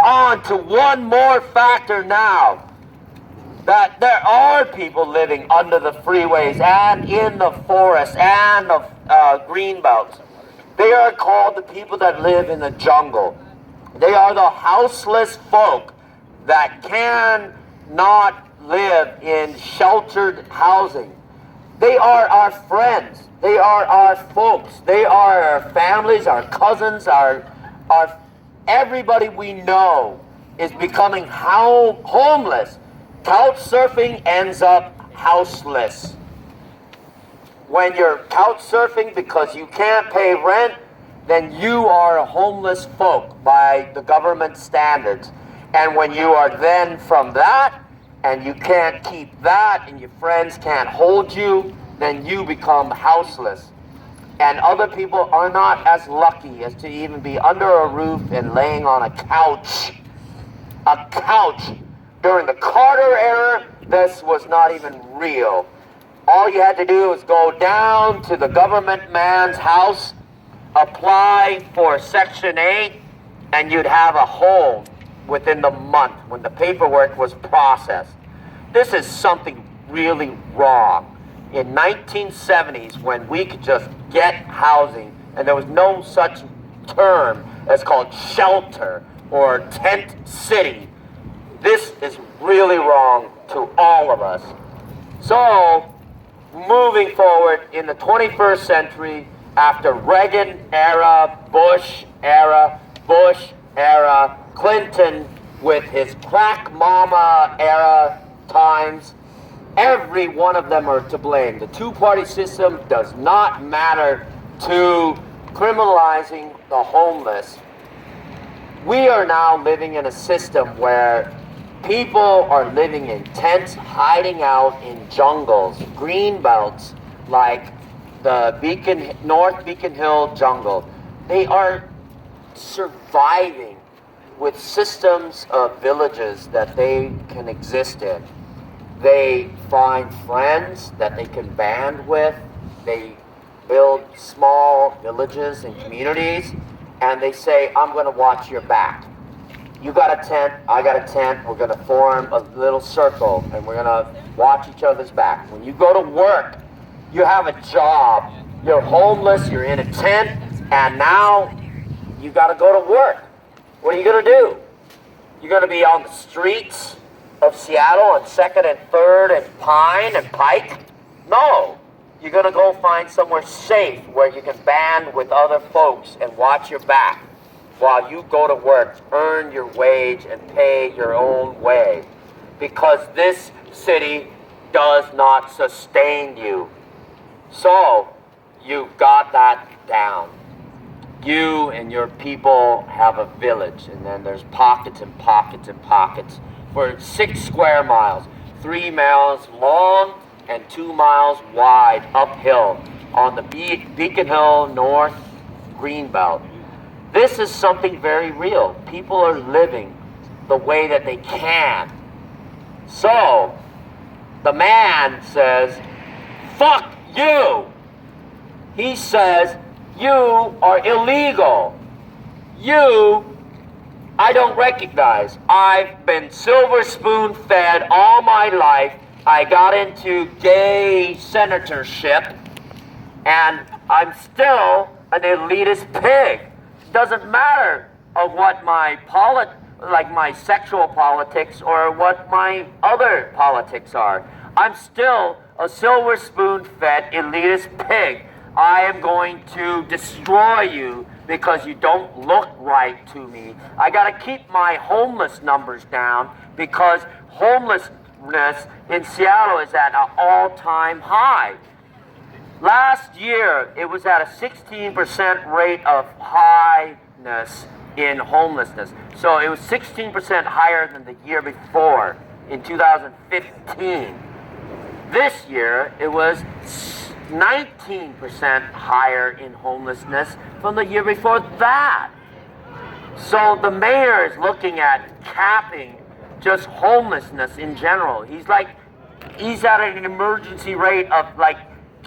on to one more factor now. That there are people living under the freeways and in the forests and the green belts. They are called the people that live in the jungle. They are the houseless folk that cannot live in sheltered housing. They are our friends. They are our folks. They are our families, our cousins, our everybody we know is becoming homeless. Couch surfing ends up houseless. When you're couch surfing because you can't pay rent, then you are a homeless folk by the government standards. And when you are then from that, and you can't keep that, and your friends can't hold you, then you become houseless. And other people are not as lucky as to even be under a roof and laying on a couch. A couch. During the Carter era, this was not even real. All you had to do was go down to the government man's house, apply for Section 8, and you'd have a home within the month when the paperwork was processed. This is something really wrong. In 1970s, when we could just get housing, and there was no such term as called shelter or tent city, this is really wrong to all of us. So, moving forward in the 21st century, after Reagan era, Bush era, Clinton with his crack mama era times, every one of them are to blame. The two-party system does not matter to criminalizing the homeless. We are now living in a system where people are living in tents, hiding out in jungles, green belts, like the North Beacon Hill jungle. They are surviving with systems of villages that they can exist in. They find friends that they can band with. They build small villages and communities, and they say, I'm going to watch your back. You got a tent, I got a tent, we're going to form a little circle, and we're going to watch each other's back. When you go to work, you have a job. You're homeless, you're in a tent, and now you got to go to work. What are you going to do? You're going to be on the streets of Seattle on 2nd and 3rd and Pine and Pike? No. You're going to go find somewhere safe where you can band with other folks and watch your back while you go to work, earn your wage, and pay your own way. Because this city does not sustain you. So, you've got that down. You and your people have a village, and then there's pockets and pockets and pockets for 6 square miles, 3 miles long and 2 miles wide uphill on the Beacon Hill North Greenbelt. This is something very real. People are living the way that they can. So, the man says, fuck you. He says, you are illegal. You, I don't recognize. I've been silver spoon fed all my life. I got into gay senatorship, and I'm still an elitist pig. Doesn't matter of what my my sexual politics or what my other politics are. I'm still a silver spoon fed elitist pig. I am going to destroy you because you don't look right to me. I gotta keep my homeless numbers down because homelessness in Seattle is at an all-time high. Last year, it was at a 16% rate of highness in homelessness. So it was 16% higher than the year before, in 2015. This year, it was 19% higher in homelessness from the year before that. So the mayor is looking at capping just homelessness in general. He's at an emergency rate of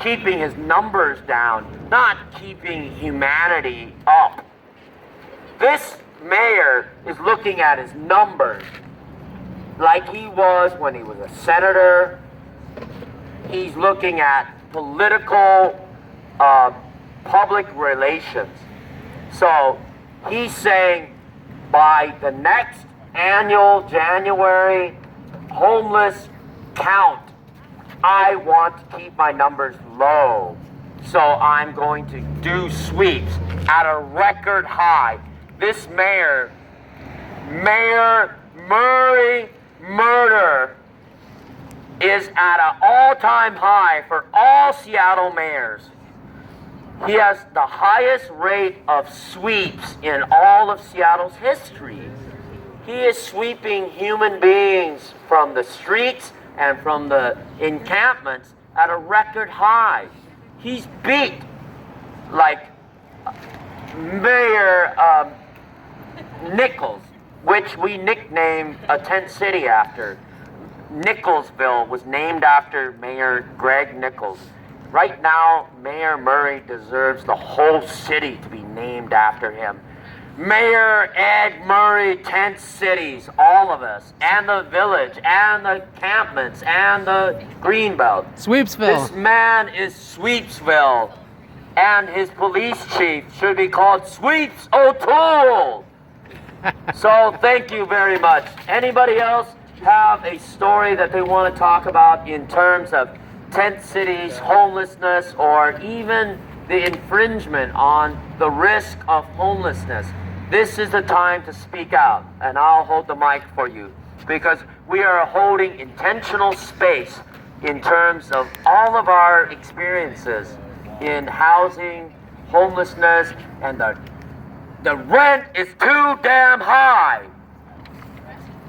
keeping his numbers down, not keeping humanity up. This mayor is looking at his numbers like he was when he was a senator. He's looking at political public relations. So he's saying by the next annual January homeless count, I want to keep my numbers low. So I'm going to do sweeps at a record high. This Mayor Murray Murder is at an all-time high for all Seattle mayors. He has the highest rate of sweeps in all of Seattle's history. He is sweeping human beings from the streets and from the encampments at a record high. He's beat like Mayor Nichols, which we nicknamed a tent city after. Nicholsville was named after Mayor Greg Nichols. Right now, Mayor Murray deserves the whole city to be named after him. Mayor Ed Murray, tent cities, all of us, and the village, and the encampments, and the greenbelt. Sweepsville. This man is Sweepsville, and his police chief should be called Sweeps O'Toole. So thank you very much. Anybody else have a story that they want to talk about in terms of tent cities, homelessness, or even the infringement on the risk of homelessness? This is the time to speak out, and I'll hold the mic for you, because we are holding intentional space in terms of all of our experiences in housing, homelessness, and the rent is too damn high.